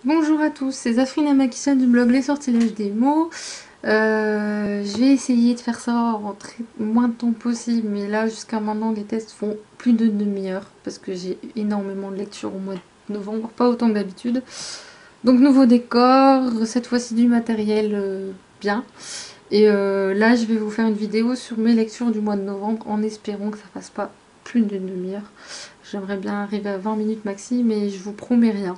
Bonjour à tous, c'est Zafrina Makishan du blog Les Sortilèges des mots. Je vais essayer de faire ça en moins de temps possible, mais là jusqu'à maintenant les tests font plus de demi-heure parce que j'ai énormément de lectures au mois de novembre, pas autant que d'habitude. Donc nouveau décor, cette fois-ci du matériel bien. Et là je vais vous faire une vidéo sur mes lectures du mois de novembre en espérant que ça fasse pas plus d'une demi-heure. J'aimerais bien arriver à 20 minutes maxi, mais je vous promets rien.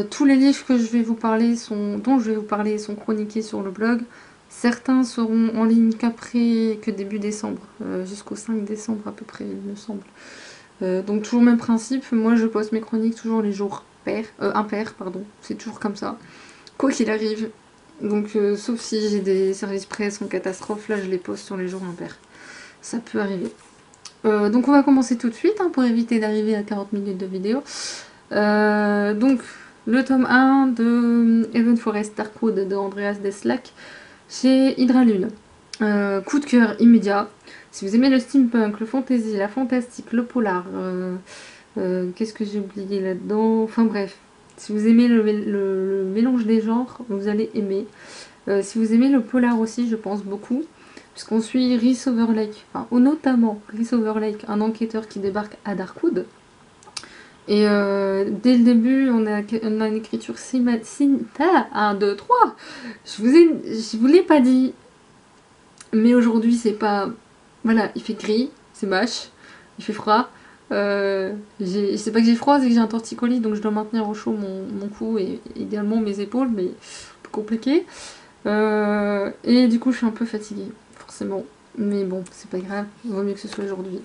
Tous les livres que je vais vous parler dont je vais vous parler sont chroniqués sur le blog. Certains seront en ligne que début décembre, jusqu'au 5 décembre à peu près, il me semble. Donc toujours le même principe, moi je poste mes chroniques toujours les jours impairs, pardon, c'est toujours comme ça, quoi qu'il arrive. Donc sauf si j'ai des services presse en catastrophe, là je les poste sur les jours impairs. Ça peut arriver. Donc on va commencer tout de suite pour éviter d'arriver à 40 minutes de vidéo. Donc le tome 1 de Even Forest Darkwood de Andreas Deslak chez Hydralune. Coup de cœur immédiat. Si vous aimez le steampunk, le fantasy, la fantastique, le polar, qu'est-ce que j'ai oublié là-dedans, enfin bref, si vous aimez le mélange des genres, vous allez aimer. Si vous aimez le polar aussi, je pense beaucoup, puisqu'on suit Rhys Overlake, ou notamment Rhys Overlake, un enquêteur qui débarque à Darkwood. Et dès le début, on a une écriture 1, 2, 3. Je vous l'ai pas dit. Mais aujourd'hui, c'est pas... Voilà, il fait gris, c'est moche, il fait froid. C'est pas que j'ai froid, c'est que j'ai un torticolis, donc je dois maintenir au chaud mon cou et idéalement mes épaules, mais un peu compliqué. Et du coup, je suis un peu fatiguée, forcément. Mais bon, c'est pas grave, il vaut mieux que ce soit aujourd'hui.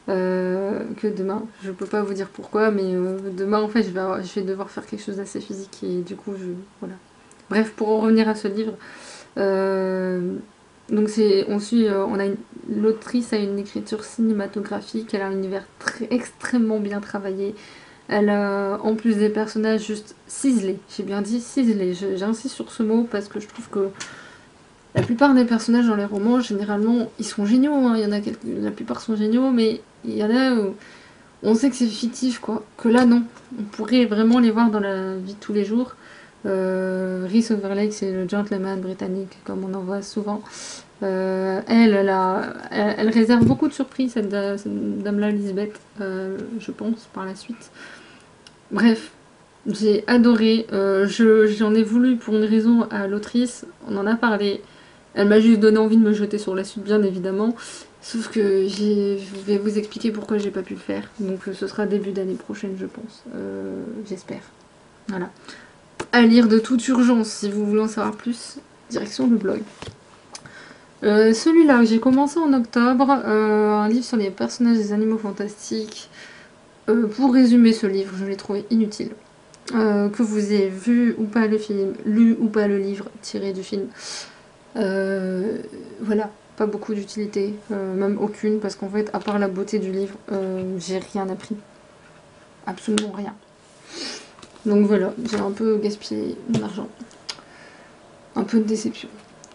Que demain. Je peux pas vous dire pourquoi, mais demain en fait je vais devoir faire quelque chose d'assez physique et du coup voilà. Bref, pour en revenir à ce livre, donc l'autrice a une écriture cinématographique, elle a un univers extrêmement bien travaillé. Elle a en plus des personnages juste ciselés. J'ai bien dit ciselés. J'insiste sur ce mot parce que je trouve que la plupart des personnages dans les romans, généralement, ils sont géniaux. Il y en a la plupart sont géniaux, mais il y en a où on sait que c'est fictif, quoi. Que là, non. On pourrait vraiment les voir dans la vie de tous les jours. Rhys Overlake, c'est le gentleman britannique, comme on en voit souvent. Elle réserve beaucoup de surprises, cette dame-là, Lisbeth, je pense, par la suite. Bref, j'ai adoré. J'en ai voulu pour une raison à l'autrice. On en a parlé. Elle m'a juste donné envie de me jeter sur la suite, bien évidemment. Sauf que je vais vous expliquer pourquoi j'ai pas pu le faire. Donc ce sera début d'année prochaine, je pense. J'espère. Voilà. À lire de toute urgence, si vous voulez en savoir plus, direction le blog. Celui-là, j'ai commencé en octobre, un livre sur les personnages des animaux fantastiques. Pour résumer ce livre, je l'ai trouvé inutile. Que vous ayez vu ou pas le film, lu ou pas le livre tiré du film. Voilà, pas beaucoup d'utilité, même aucune, parce qu'en fait, à part la beauté du livre, j'ai rien appris. Absolument rien. Donc voilà, j'ai un peu gaspillé mon argent. Un peu de déception.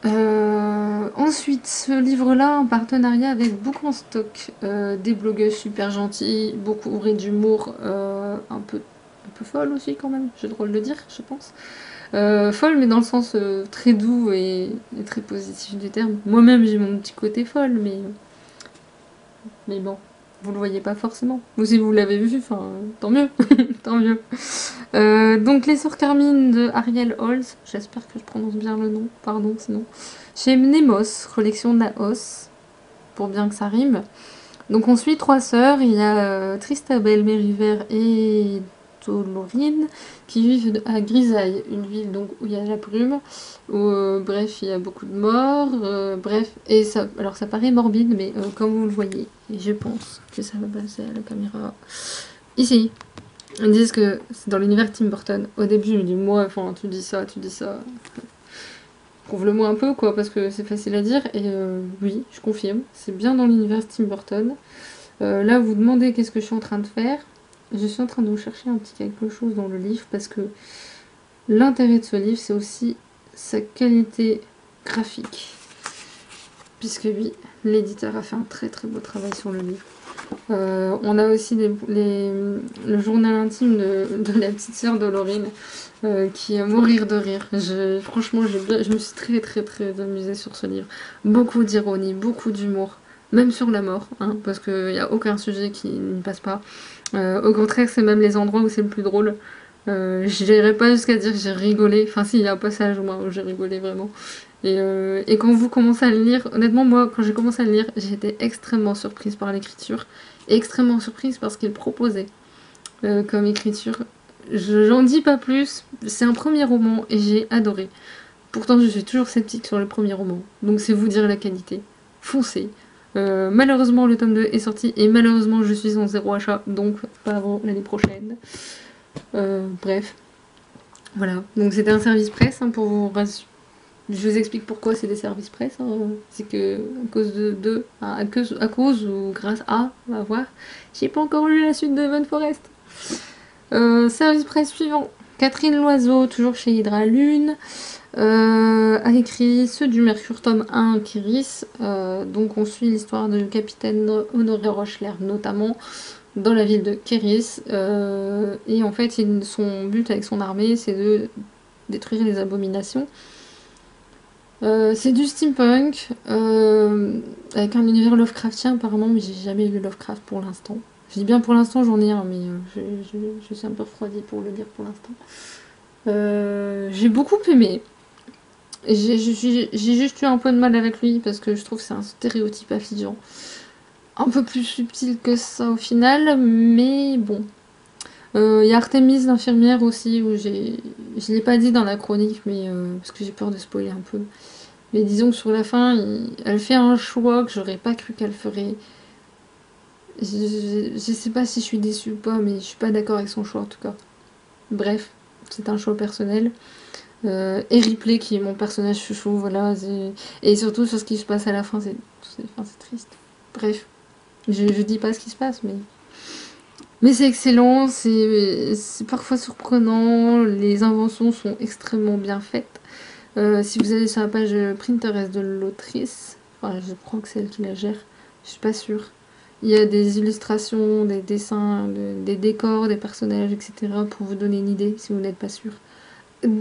Ensuite, ce livre-là, en partenariat avec Book en Stock, des blogueuses super gentilles, beaucoup bourrées d'humour, un peu folle aussi quand même, j'ai le droit de le dire, je pense. Folle, mais dans le sens très doux et très positif du terme. Moi-même, j'ai mon petit côté folle, mais bon, vous le voyez pas forcément. Ou si vous l'avez vu, enfin, tant mieux, tant mieux. Donc, Les Sœurs Carmine de Ariel Holz, j'espère que je prononce bien le nom, pardon sinon. Chez Mnemos, collection Naos, pour bien que ça rime. Donc, on suit 3 sœurs, il y a Tristabel, Mériver et Dolorine, qui vivent à Grisaille, une ville donc où il y a la brume, où bref il y a beaucoup de morts, bref, et ça, alors ça paraît morbide, mais comme vous le voyez, et je pense que ça va passer à la caméra, ici, ils disent que c'est dans l'univers Tim Burton. Au début je me dis, moi, enfin tu dis ça, prouve-le-moi un peu quoi, parce que c'est facile à dire, et oui, je confirme, c'est bien dans l'univers Tim Burton. Là vous demandez qu'est-ce que je suis en train de faire. Je suis en train de vous chercher un petit quelque chose dans le livre parce que l'intérêt de ce livre, c'est aussi sa qualité graphique. Puisque oui, l'éditeur a fait un très très beau travail sur le livre. On a aussi le journal intime de la petite sœur de Laurine, qui est à mourir de rire. Franchement, je me suis très très très amusée sur ce livre. Beaucoup d'ironie, beaucoup d'humour, même sur la mort, hein, parce qu'il n'y a aucun sujet qui ne passe pas. Au contraire, c'est même les endroits où c'est le plus drôle. Je n'irai pas jusqu'à dire que j'ai rigolé. Enfin, si, il y a un passage où j'ai rigolé vraiment. Et quand vous commencez à le lire, honnêtement, moi, quand j'ai commencé à le lire, j'ai été extrêmement surprise par l'écriture. Et extrêmement surprise par ce qu'il proposait comme écriture. J'en dis pas plus. C'est un premier roman et j'ai adoré. Pourtant, je suis toujours sceptique sur le premier roman. Donc, c'est vous dire la qualité. Foncez. Malheureusement, le tome 2 est sorti et malheureusement, je suis en 0 achat. Donc, pas avant l'année prochaine. Bref. Voilà. Donc, c'était un service presse, hein, pour vous rassurer. Je vous explique pourquoi c'est des services presse. Hein. C'est que à cause ou grâce à, on va voir. J'ai pas encore lu la suite de Evan Forest. Service presse suivant. Catherine Loiseau, toujours chez Hydra Lune, a écrit ceux du Mercure tome 1 Kéris. Donc on suit l'histoire du capitaine Honoré Rochelaire notamment dans la ville de Kéris. Et en fait, son but avec son armée, c'est de détruire les abominations. C'est du steampunk, avec un univers Lovecraftien apparemment, mais j'ai jamais lu Lovecraft pour l'instant. Je dis bien pour l'instant, j'en ai un, mais je suis un peu refroidie pour le lire pour l'instant. J'ai beaucoup aimé. J'ai juste eu un peu de mal avec lui parce que je trouve que c'est un stéréotype affligeant. Un peu plus subtil que ça au final, mais bon. Il y a Artemis l'infirmière aussi, où je l'ai pas dit dans la chronique, mais parce que j'ai peur de spoiler un peu. Mais disons que sur la fin, elle fait un choix que j'aurais pas cru qu'elle ferait. Je sais pas si je suis déçue ou pas, mais je suis pas d'accord avec son choix en tout cas. Bref, c'est un choix personnel. Et Ripley qui est mon personnage chouchou, voilà. Et surtout sur ce qui se passe à la fin, c'est triste. Bref, je dis pas ce qui se passe, mais c'est excellent, c'est parfois surprenant, les inventions sont extrêmement bien faites. Si vous allez sur la page Pinterest de l'autrice, enfin je crois que c'est elle qui la gère, je suis pas sûre. Il y a des illustrations, des dessins, des décors, des personnages, etc. pour vous donner une idée si vous n'êtes pas sûr.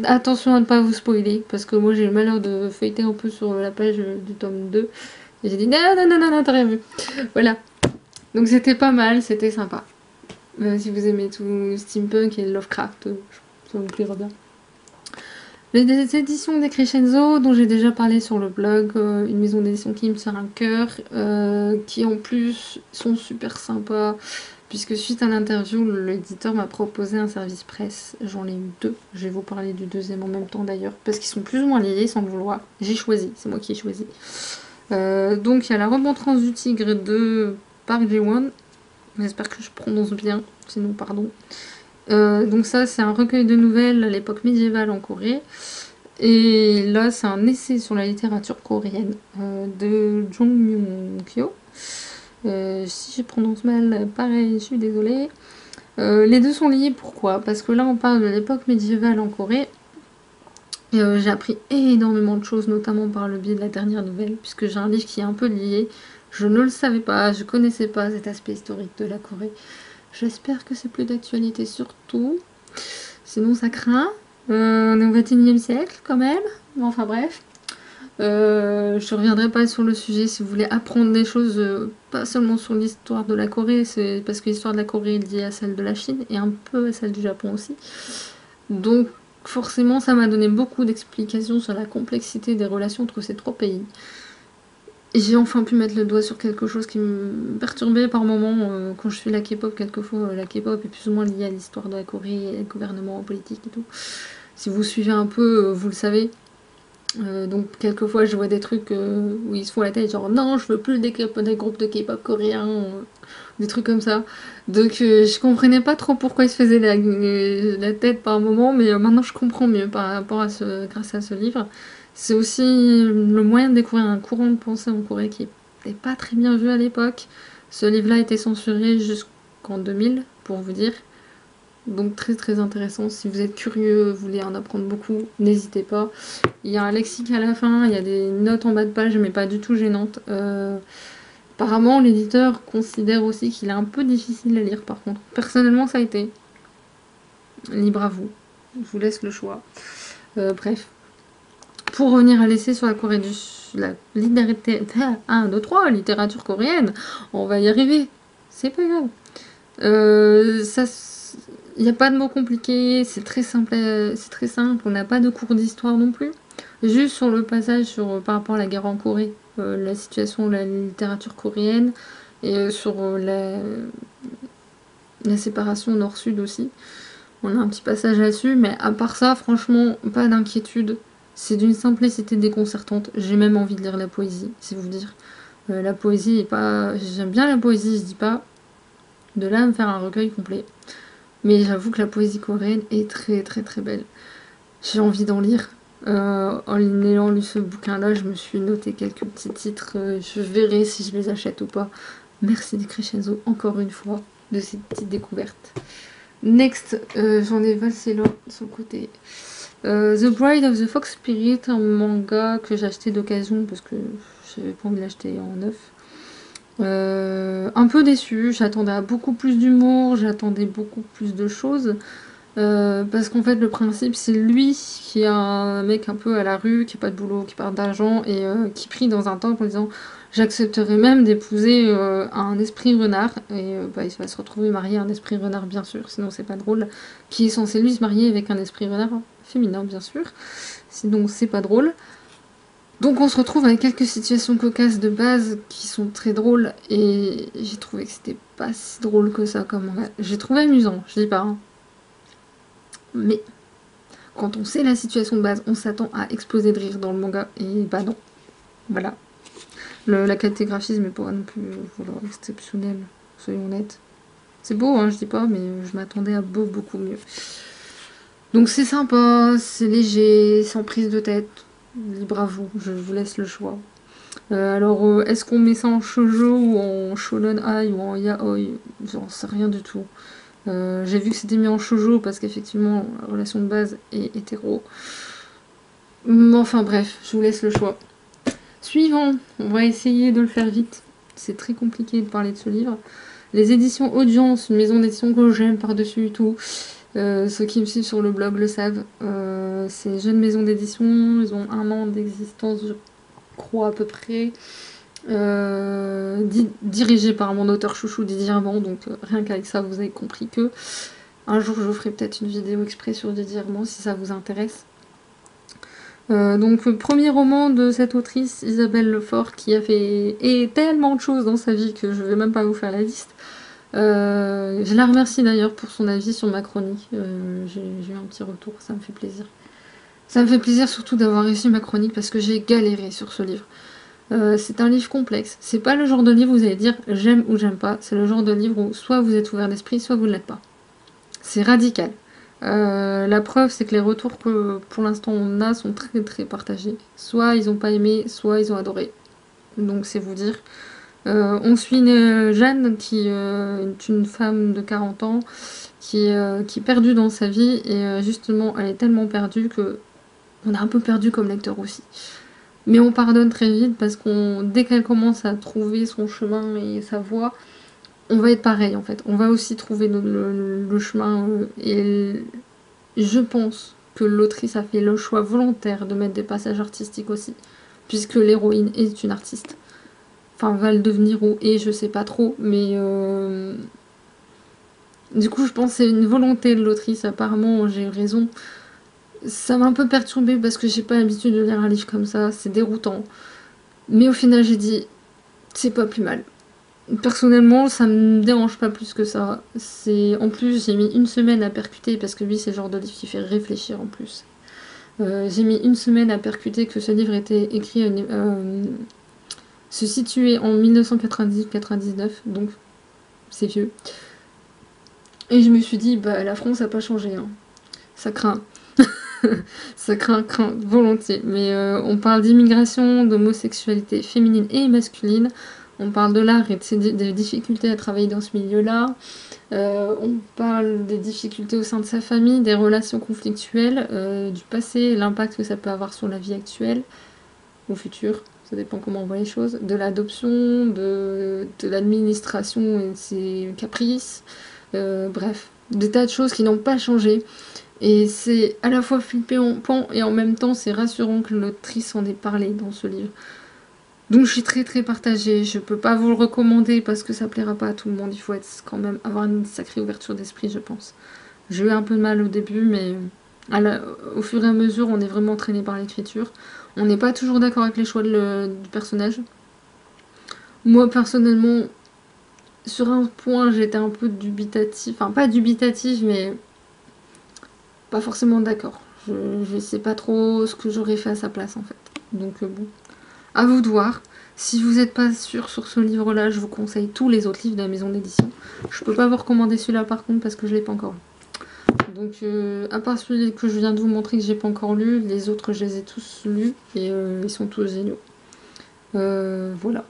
Attention à ne pas vous spoiler, parce que moi j'ai le malheur de feuilleter un peu sur la page du tome 2. Et j'ai dit non, non, non, non, non, t'as rien vu. Voilà. Donc c'était pas mal, c'était sympa. Si vous aimez tout steampunk et Lovecraft, ça vous plaira bien. Les éditions des Crescenzo, dont j'ai déjà parlé sur le blog, une maison d'édition qui me tient à cœur, qui en plus sont super sympas, puisque suite à l'interview, l'éditeur m'a proposé un service presse. J'en ai eu 2, je vais vous parler du deuxième en même temps d'ailleurs, parce qu'ils sont plus ou moins liés sans le vouloir. J'ai choisi, c'est moi qui ai choisi. Donc il y a La Remontrance du Tigre de Park Ji-won, j'espère que je prononce bien, sinon pardon. Donc ça c'est un recueil de nouvelles à l'époque médiévale en Corée. Et là c'est un essai sur la littérature coréenne de Jong Myung-kyo. Si je prononce mal, pareil, je suis désolée. Les deux sont liés, pourquoi? Parce que là on parle de l'époque médiévale en Corée. J'ai appris énormément de choses, notamment par le biais de la dernière nouvelle, puisque j'ai un livre qui est un peu lié. Je ne le savais pas, je connaissais pas cet aspect historique de la Corée. J'espère que c'est plus d'actualité surtout. Sinon ça craint. On est au XXIe siècle quand même. Enfin bref. Je reviendrai pas sur le sujet si vous voulez apprendre des choses, pas seulement sur l'histoire de la Corée, c'est parce que l'histoire de la Corée est liée à celle de la Chine et un peu à celle du Japon aussi. Donc forcément ça m'a donné beaucoup d'explications sur la complexité des relations entre ces trois pays. Et j'ai enfin pu mettre le doigt sur quelque chose qui me perturbait par moments quand je suis la K-pop. Quelquefois, la K-pop est plus ou moins liée à l'histoire de la Corée, et le gouvernement politique et tout. Si vous suivez un peu, vous le savez. Donc, quelquefois, je vois des trucs où ils se font la tête, genre non, je veux plus des groupes de K-pop coréens, des trucs comme ça. Donc, je comprenais pas trop pourquoi ils se faisaient la tête par moment, mais maintenant je comprends mieux par rapport à grâce à ce livre. C'est aussi le moyen de découvrir un courant de pensée en Corée qui n'était pas très bien vu à l'époque. Ce livre-là a été censuré jusqu'en 2000, pour vous dire. Donc très très intéressant. Si vous êtes curieux, vous voulez en apprendre beaucoup, n'hésitez pas. Il y a un lexique à la fin, il y a des notes en bas de page, mais pas du tout gênantes. Apparemment, l'éditeur considère aussi qu'il est un peu difficile à lire, par contre. Personnellement, ça a été. Libre à vous. Je vous laisse le choix. Bref. Pour revenir à l'essai sur la Corée du Sud, la littérature coréenne, on va y arriver. C'est pas grave. Il n'y a pas de mots compliqués, c'est très simple, on n'a pas de cours d'histoire non plus. Juste sur le passage par rapport à la guerre en Corée, la situation de la littérature coréenne, et sur la séparation nord-sud aussi. On a un petit passage là-dessus, mais à part ça, franchement, pas d'inquiétude. C'est d'une simplicité déconcertante. J'ai même envie de lire la poésie, c'est vous dire. La poésie est pas... J'aime bien la poésie, je dis pas. De là à me faire un recueil complet. Mais j'avoue que la poésie coréenne est très très très belle. J'ai envie d'en lire. En ayant lu ce bouquin-là, je me suis noté quelques petits titres. Je verrai si je les achète ou pas. Merci Decrescenzo, encore une fois, de ces petites découvertes. Next, j'en ai valsé là, sur le côté. The Bride of the Fox Spirit, un manga que j'ai acheté d'occasion parce que j'avais pas envie de l'acheter en neuf. Un peu déçue, j'attendais à beaucoup plus d'humour, j'attendais beaucoup plus de choses. Parce qu'en fait, le principe, c'est lui qui est un mec un peu à la rue, qui n'a pas de boulot, qui parle d'argent et qui prie dans un temple en disant j'accepterais même d'épouser un esprit renard. Et il va se retrouver marié à un esprit renard, bien sûr, sinon c'est pas drôle. Qui est censé lui se marier avec un esprit renard féminin, bien sûr. Sinon c'est pas drôle. Donc on se retrouve avec quelques situations cocasses de base qui sont très drôles. Et j'ai trouvé que c'était pas si drôle que ça comme manga. J'ai trouvé amusant, je dis pas. Hein. Mais quand on sait la situation de base, on s'attend à exploser de rire dans le manga. Et bah non. Voilà. La qualité graphisme est pas non plus exceptionnelle, soyons honnêtes. C'est beau, hein, je dis pas, mais je m'attendais à beaucoup mieux. Donc c'est sympa, c'est léger, sans prise de tête. Libre à vous, je vous laisse le choix. Alors, est-ce qu'on met ça en shoujo ou en shonen ai ou en yaoi? J'en sais rien du tout. J'ai vu que c'était mis en shoujo parce qu'effectivement la relation de base est hétéro. Enfin bref, je vous laisse le choix. Suivant, on va essayer de le faire vite. C'est très compliqué de parler de ce livre. Les éditions Audience, une maison d'édition que j'aime par-dessus tout. Ceux qui me suivent sur le blog le savent. C'est une jeune maison d'édition, ils ont 1 an d'existence, je crois à peu près. Dirigé par mon auteur chouchou Didier Armand, donc rien qu'avec ça vous avez compris que un jour je ferai peut-être une vidéo exprès sur Didier Armand si ça vous intéresse. Donc premier roman de cette autrice Isabelle Lefort qui a fait tellement de choses dans sa vie que je vais même pas vous faire la liste. Je la remercie d'ailleurs pour son avis sur ma chronique. J'ai eu un petit retour, ça me fait plaisir. Ça me fait plaisir surtout d'avoir réussi ma chronique parce que j'ai galéré sur ce livre. C'est un livre complexe. C'est pas le genre de livre où vous allez dire j'aime ou j'aime pas. C'est le genre de livre où soit vous êtes ouvert d'esprit, soit vous ne l'êtes pas. C'est radical. La preuve, c'est que les retours que pour l'instant on a sont très très partagés. Soit ils ont pas aimé, soit ils ont adoré. Donc c'est vous dire. On suit Jeanne qui est une femme de 40 ans qui est perdue dans sa vie et justement elle est tellement perdue que on a un peu perdu comme lecteur aussi. Mais on pardonne très vite parce qu'on dès qu'elle commence à trouver son chemin et sa voie, on va être pareil en fait. On va aussi trouver le chemin et je pense que l'autrice a fait le choix volontaire de mettre des passages artistiques aussi, puisque l'héroïne est une artiste. Enfin, va le devenir ou est, je sais pas trop, mais du coup, je pense que c'est une volonté de l'autrice. Apparemment, j'ai raison. Ça m'a un peu perturbée parce que j'ai pas l'habitude de lire un livre comme ça, c'est déroutant. Mais au final, j'ai dit, c'est pas plus mal. Personnellement, ça me dérange pas plus que ça. En plus, j'ai mis 1 semaine à percuter parce que lui, c'est le genre de livre qui fait réfléchir en plus. J'ai mis 1 semaine à percuter que ce livre était écrit se situait en 1998-99, donc c'est vieux. Et je me suis dit, bah la France a pas changé, hein. Ça craint. Ça craint volontiers. Mais on parle d'immigration, d'homosexualité féminine et masculine. On parle de l'art et des difficultés à travailler dans ce milieu-là. On parle des difficultés au sein de sa famille, des relations conflictuelles, du passé, l'impact que ça peut avoir sur la vie actuelle, au futur. ça dépend comment on voit les choses, de l'adoption, de l'administration et de ses caprices, bref, des tas de choses qui n'ont pas changé. Et c'est à la fois flippant et en même temps c'est rassurant que l'autrice en ait parlé dans ce livre. Donc je suis très très partagée, je peux pas vous le recommander parce que ça plaira pas à tout le monde, il faut être quand même avoir une sacrée ouverture d'esprit je pense. J'ai eu un peu de mal au début mais au fur et à mesure on est vraiment entraîné par l'écriture. On n'est pas toujours d'accord avec les choix du personnage. Moi personnellement, sur un point j'étais un peu dubitative, enfin pas dubitative mais pas forcément d'accord. Je sais pas trop ce que j'aurais fait à sa place en fait. Donc bon, à vous de voir. Si vous n'êtes pas sûr sur ce livre-là, je vous conseille tous les autres livres de la maison d'édition. Je peux pas vous recommander celui-là par contre parce que je l'ai pas encore lu. Donc à part celui que je viens de vous montrer que j'ai pas encore lu, les autres je les ai tous lus et ils sont tous géniaux. Voilà.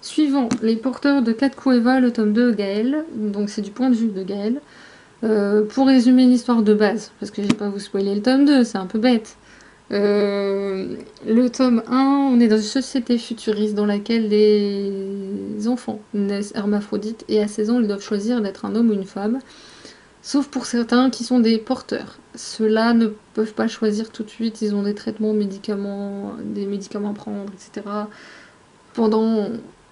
Suivant, Les Porteurs de Katkueva, le tome 2 Gaël. Donc c'est du point de vue de Gaël. Pour résumer l'histoire de base, parce que je vais pas vous spoiler le tome 2, c'est un peu bête. Le tome 1, on est dans une société futuriste dans laquelle les enfants naissent hermaphrodites et à 16 ans ils doivent choisir d'être un homme ou une femme, sauf pour certains qui sont des porteurs. Ceux-là ne peuvent pas choisir tout de suite, ils ont des traitements, des médicaments à prendre, etc. pendant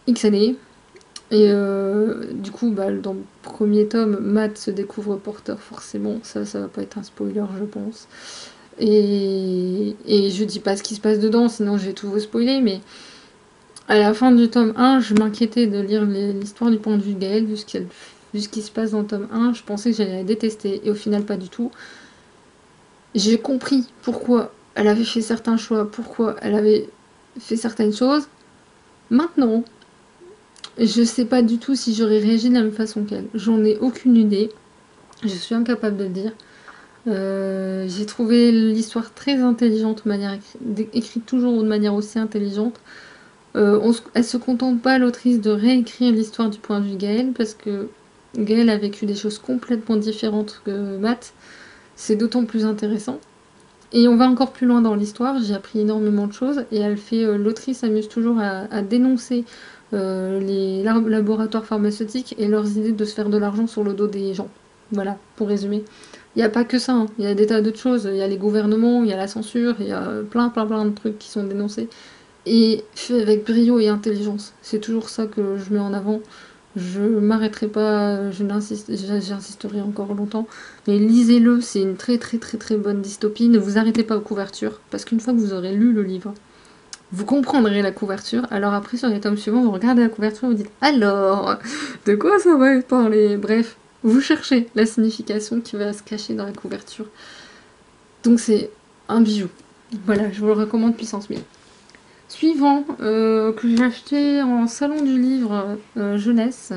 X années. Et du coup, dans le premier tome, Matt se découvre porteur forcément, ça va pas être un spoiler je pense. Et je dis pas ce qui se passe dedans, sinon je vais tout vous spoiler, mais à la fin du tome 1, je m'inquiétais de lire l'histoire du point de vue de Gaëlle, vu ce qui se passe dans le tome 1, je pensais que j'allais la détester, et au final pas du tout. J'ai compris pourquoi elle avait fait certains choix, pourquoi elle avait fait certaines choses. Maintenant, je sais pas du tout si j'aurais réagi de la même façon qu'elle. J'en ai aucune idée, je suis incapable de le dire. J'ai trouvé l'histoire très intelligente, écrite toujours de manière aussi intelligente. Elle se contente pas, l'autrice, de réécrire l'histoire du point de vue de Gaëlle, parce que Gaëlle a vécu des choses complètement différentes que Matt. C'est d'autant plus intéressant. Et on va encore plus loin dans l'histoire, j'ai appris énormément de choses, et l'autrice s'amuse toujours à dénoncer les laboratoires pharmaceutiques et leurs idées de se faire de l'argent sur le dos des gens. Voilà, pour résumer. Il n'y a pas que ça, hein. Il y a des tas d'autres choses. Il y a les gouvernements, il y a la censure, il y a plein de trucs qui sont dénoncés. Et fait avec brio et intelligence. C'est toujours ça que je mets en avant. Je m'arrêterai pas, j'insisterai encore longtemps. Mais lisez-le, c'est une très très très très bonne dystopie. Ne vous arrêtez pas aux couvertures, parce qu'une fois que vous aurez lu le livre, vous comprendrez la couverture. Alors après, sur les tomes suivants, vous regardez la couverture et vous dites « Alors, de quoi ça va parler ?» Bref, vous cherchez la signification qui va se cacher dans la couverture. Donc c'est un bijou. Voilà, je vous le recommande puissance 1000. Suivant, que j'ai acheté en salon du livre jeunesse,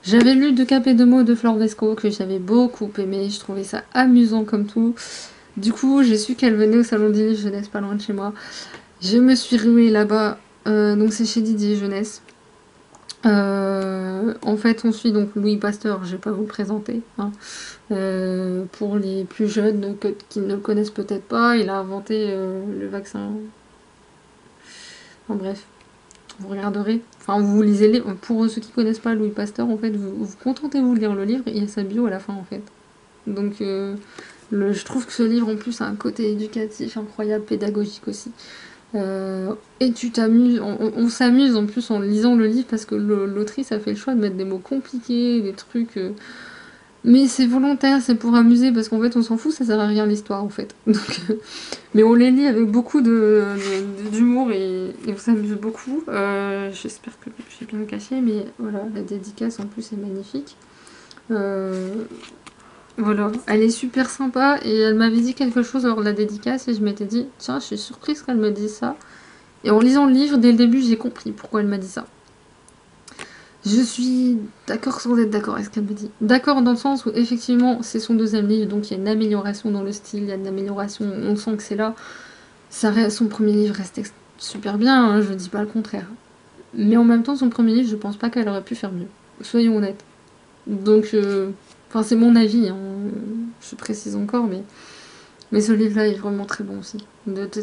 j'avais lu De Cap et de mots de Flore Vesco, que j'avais beaucoup aimé, je trouvais ça amusant comme tout. Du coup, j'ai su qu'elle venait au salon du livre jeunesse pas loin de chez moi. Je me suis ruée là-bas, donc c'est chez Didier Jeunesse. En fait, on suit donc Louis Pasteur, je vais pas vous le présenter. Hein. Pour les plus jeunes qui ne le connaissent peut-être pas, il a inventé le vaccin. Enfin bref, vous regarderez. Enfin, vous lisez les. Pour ceux qui connaissent pas Louis Pasteur, en fait, vous contentez-vous de lire le livre et il y a sa bio à la fin, en fait. Donc, je trouve que ce livre, en plus, a un côté éducatif incroyable, pédagogique aussi. Et tu t'amuses, on s'amuse en plus en lisant le livre parce que l'autrice a fait le choix de mettre des mots compliqués, des trucs. Mais c'est volontaire, c'est pour amuser parce qu'en fait on s'en fout, ça sert à rien l'histoire en fait. Donc, mais on les lit avec beaucoup d'humour et on s'amuse beaucoup. J'espère que j'ai bien caché, mais voilà, la dédicace en plus est magnifique. Voilà, elle est super sympa et elle m'avait dit quelque chose lors de la dédicace et je m'étais dit, tiens, je suis surprise qu'elle me dise ça. Et en lisant le livre, dès le début, j'ai compris pourquoi elle m'a dit ça. Je suis d'accord sans être d'accord avec ce qu'elle me dit. D'accord dans le sens où, effectivement, c'est son deuxième livre, donc il y a une amélioration dans le style, il y a une amélioration, on sent que c'est là. Son premier livre reste super bien, hein, je dis pas le contraire. Mais en même temps, son premier livre, je pense pas qu'elle aurait pu faire mieux. Soyons honnêtes. Donc, enfin, c'est mon avis, hein, je précise encore, mais Mais ce livre-là est vraiment très bon aussi.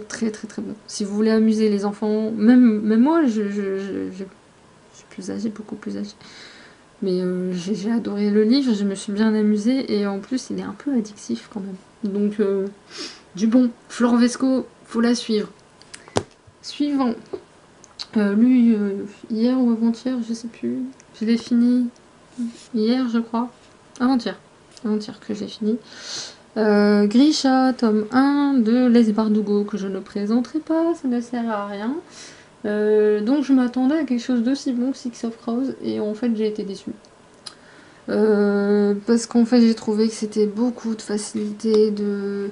Très très très bon. Si vous voulez amuser les enfants, même moi, je suis plus âgée, beaucoup plus âgée. Mais j'ai adoré le livre, je me suis bien amusée et en plus il est un peu addictif quand même. Donc du bon, Flore Vesco, faut la suivre. Suivant, lu hier ou avant-hier, je sais plus. Je l'ai fini hier je crois. Avant-hier que j'ai fini. Grisha, tome 1 de Les Bardugo, que je ne présenterai pas, ça ne sert à rien. Donc je m'attendais à quelque chose d'aussi bon que Six of Crows et en fait j'ai été déçue. Parce qu'en fait j'ai trouvé que c'était beaucoup de facilité, de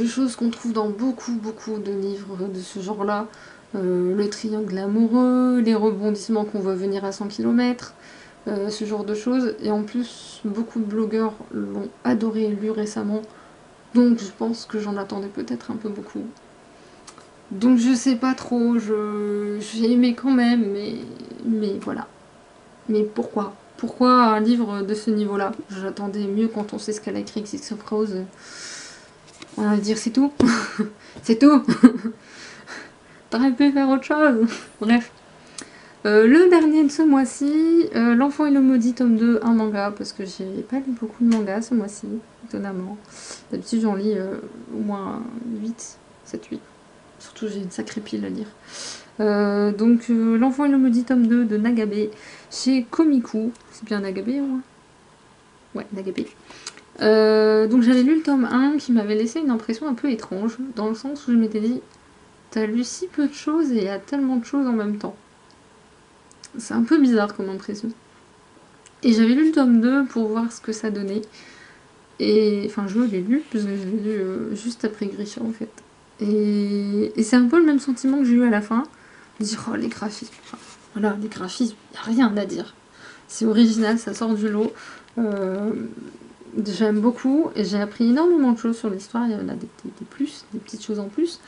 choses qu'on trouve dans beaucoup de livres de ce genre là. Le triangle amoureux, les rebondissements qu'on voit venir à 100 km, ce genre de choses. Et en plus beaucoup de blogueurs l'ont adoré et lu récemment, donc je pense que j'en attendais peut-être un peu beaucoup. Donc je sais pas trop, j'ai aimé quand même, mais voilà. Mais pourquoi un livre de ce niveau-là? J'attendais mieux quand on sait ce qu'elle a écrit, Six of Crows. On va dire c'est tout. C'est tout. T'aurais pu faire autre chose. Bref. Le dernier de ce mois-ci, L'Enfant et le Maudit, tome 2, un manga, parce que j'ai pas lu beaucoup de mangas ce mois-ci, étonnamment. D'habitude j'en lis au moins 8, 7, 8. Surtout j'ai une sacrée pile à lire. Donc L'Enfant et le Maudit, tome 2 de Nagabe, chez Komiku. C'est bien Nagabe, ouais, Nagabe. Donc j'avais lu le tome 1 qui m'avait laissé une impression un peu étrange, dans le sens où je m'étais dit, t'as lu si peu de choses et il y a tellement de choses en même temps. C'est un peu bizarre comme impression. Et j'avais lu le tome 2 pour voir ce que ça donnait. Et enfin je l'ai lu, parce que je l'ai lu juste après Grisha en fait. Et c'est un peu le même sentiment que j'ai eu à la fin. De dire, oh les graphismes, enfin, voilà, les graphismes, il n'y a rien à dire. C'est original, ça sort du lot. J'aime beaucoup et j'ai appris énormément de choses sur l'histoire. Il y en a des plus, des petites choses en plus.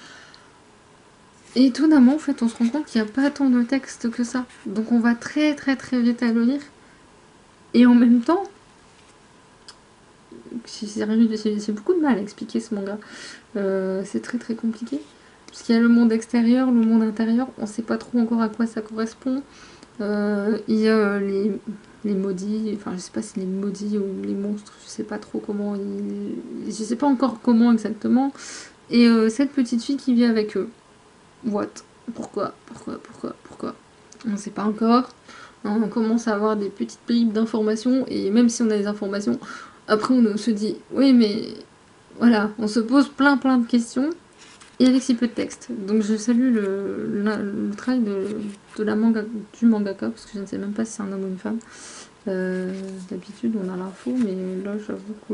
Et étonnamment, en fait, on se rend compte qu'il n'y a pas tant de texte que ça. Donc on va très vite à le lire. Et en même temps, j'ai beaucoup de mal à expliquer ce manga. C'est très compliqué. Parce qu'il y a le monde extérieur, le monde intérieur, on ne sait pas trop encore à quoi ça correspond. Il y a les maudits, enfin je sais pas si les maudits ou les monstres, je sais pas trop comment je sais pas encore comment exactement. Et cette petite fille qui vit avec eux. What? Pourquoi? On ne sait pas encore. On commence à avoir des petites bribes d'informations, et même si on a des informations, après on se dit, oui mais voilà, on se pose plein de questions, et avec si peu de texte. Donc je salue le travail du mangaka, parce que je ne sais même pas si c'est un homme ou une femme. D'habitude on a l'info, mais là j'avoue que...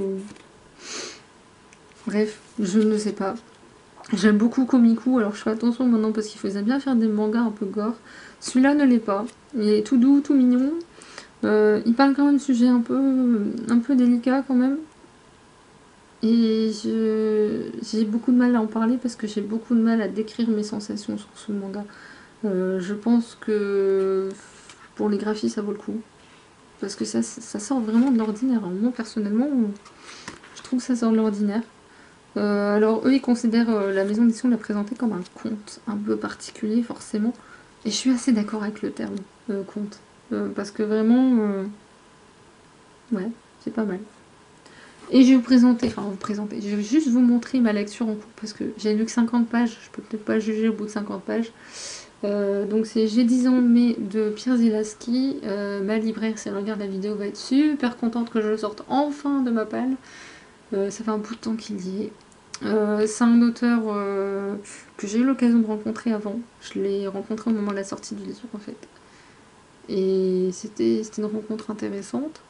Bref, je ne sais pas. J'aime beaucoup Komiku, alors je fais attention maintenant parce qu'il faisait bien faire des mangas un peu gore. Celui-là ne l'est pas. Il est tout doux, tout mignon. Il parle quand même de sujets un peu délicats quand même. Et j'ai beaucoup de mal à en parler parce que j'ai beaucoup de mal à décrire mes sensations sur ce manga. Je pense que pour les graphismes ça vaut le coup. Parce que ça sort vraiment de l'ordinaire. Moi personnellement, je trouve que ça sort de l'ordinaire. Alors eux ils considèrent la maison d'édition de la présenter comme un conte un peu particulier forcément, et je suis assez d'accord avec le terme conte, parce que vraiment ouais, c'est pas mal. Et je vais je vais juste vous montrer ma lecture en cours, parce que j'ai lu que 50 pages, je peux peut-être pas juger au bout de 50 pages. Donc c'est J'ai 10 ans mais de Pierre Zilaski. Ma libraire, si elle regarde la vidéo, va être super contente que je le sorte enfin de ma palle. Ça fait un bout de temps qu'il y est. C'est un auteur que j'ai eu l'occasion de rencontrer avant. Je l'ai rencontré au moment de la sortie du livre en fait. Et c'était une rencontre intéressante.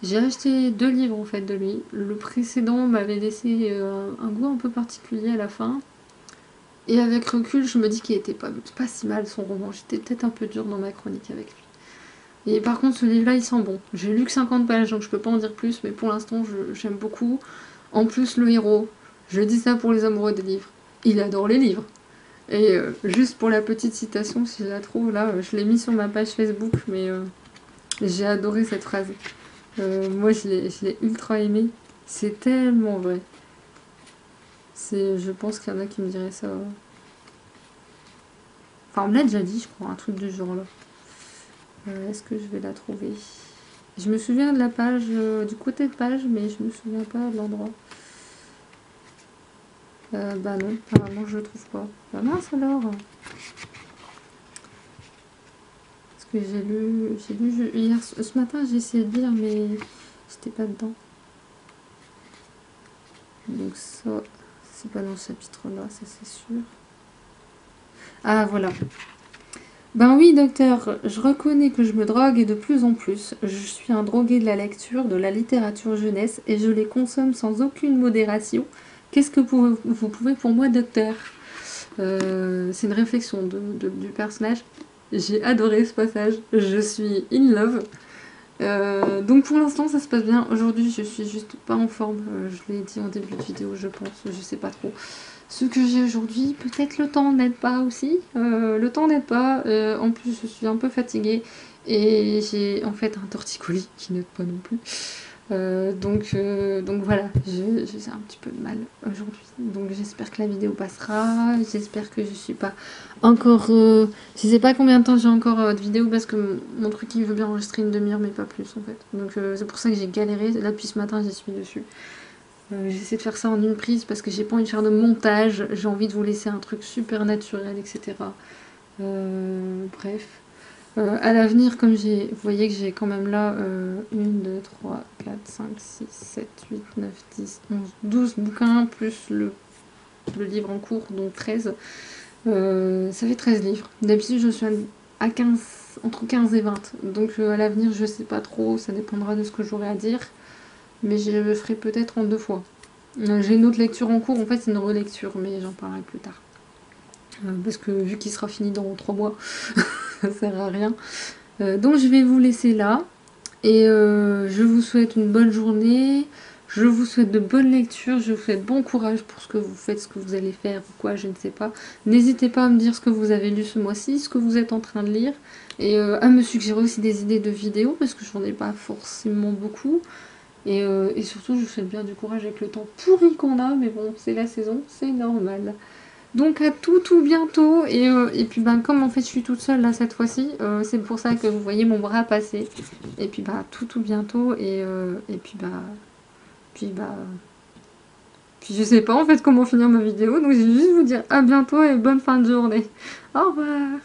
J'ai acheté 2 livres en fait de lui. Le précédent m'avait laissé un goût un peu particulier à la fin. Et avec recul, je me dis qu'il était pas si mal son roman. J'étais peut-être un peu dure dans ma chronique avec lui. Et par contre, ce livre-là, il sent bon. J'ai lu que 50 pages, donc je peux pas en dire plus, mais pour l'instant, j'aime beaucoup. En plus, le héros, je dis ça pour les amoureux des livres, il adore les livres. Et juste pour la petite citation, si je la trouve là, je l'ai mis sur ma page Facebook, mais j'ai adoré cette phrase. Moi, je l'ai ultra aimée. C'est tellement vrai. Je pense qu'il y en a qui me diraient ça. Enfin, on me l'a déjà dit, je crois, un truc du genre là. Est-ce que je vais la trouver? Je me souviens de la page, du côté de page, mais je me souviens pas de l'endroit. Bah non, apparemment je le trouve pas. Bah mince alors. Parce que j'ai lu hier, ce matin j'ai essayé de lire, mais j'étais pas dedans. Donc ça, c'est pas dans ce chapitre-là, ça c'est sûr. Ah voilà. Ben oui, docteur, je reconnais que je me drogue et de plus en plus. Je suis un drogué de la lecture, de la littérature jeunesse, et je les consomme sans aucune modération. Qu'est-ce que vous pouvez pour moi, docteur? C'est une réflexion du personnage. J'ai adoré ce passage. Je suis in love. Donc pour l'instant, ça se passe bien. Aujourd'hui, je suis juste pas en forme. Je l'ai dit en début de vidéo, je pense. Je sais pas trop. Ce que j'ai aujourd'hui, peut-être le temps n'aide pas aussi. Le temps n'aide pas. En plus, je suis un peu fatiguée. Et j'ai en fait un torticolis qui n'aide pas non plus. Donc voilà, j'ai un petit peu de mal aujourd'hui. Donc j'espère que la vidéo passera. J'espère que je suis pas encore... je sais pas combien de temps j'ai encore de vidéo parce que mon truc il veut bien enregistrer une demi-heure mais pas plus en fait. Donc c'est pour ça que j'ai galéré. Là depuis ce matin j'y suis dessus. J'essaie de faire ça en une prise parce que j'ai pas envie de faire de montage. J'ai envie de vous laisser un truc super naturel, etc. Bref. À l'avenir, comme vous voyez que j'ai quand même là 1, 2, 3, 4, 5, 6, 7, 8, 9, 10, 11, 12 bouquins, plus le livre en cours, donc 13. Ça fait 13 livres. D'habitude, je suis à 15, entre 15 et 20. Donc à l'avenir, je sais pas trop, ça dépendra de ce que j'aurai à dire. Mais je le ferai peut-être en 2 fois. J'ai une autre lecture en cours, en fait c'est une relecture, mais j'en parlerai plus tard. Parce que vu qu'il sera fini dans 3 mois, ça sert à rien. Donc je vais vous laisser là. Et je vous souhaite une bonne journée. Je vous souhaite de bonnes lectures. Je vous souhaite bon courage pour ce que vous faites, ce que vous allez faire ou quoi, je ne sais pas. N'hésitez pas à me dire ce que vous avez lu ce mois-ci, ce que vous êtes en train de lire. Et à me suggérer aussi des idées de vidéos, parce que j'en ai pas forcément beaucoup. Et surtout, je vous souhaite bien du courage avec le temps pourri qu'on a. Mais bon, c'est la saison, c'est normal. Donc à tout bientôt, et puis ben comme en fait je suis toute seule là cette fois-ci, c'est pour ça que vous voyez mon bras passer, et puis bah tout bientôt, et puis je sais pas en fait comment finir ma vidéo, donc je vais juste vous dire à bientôt et bonne fin de journée. Au revoir.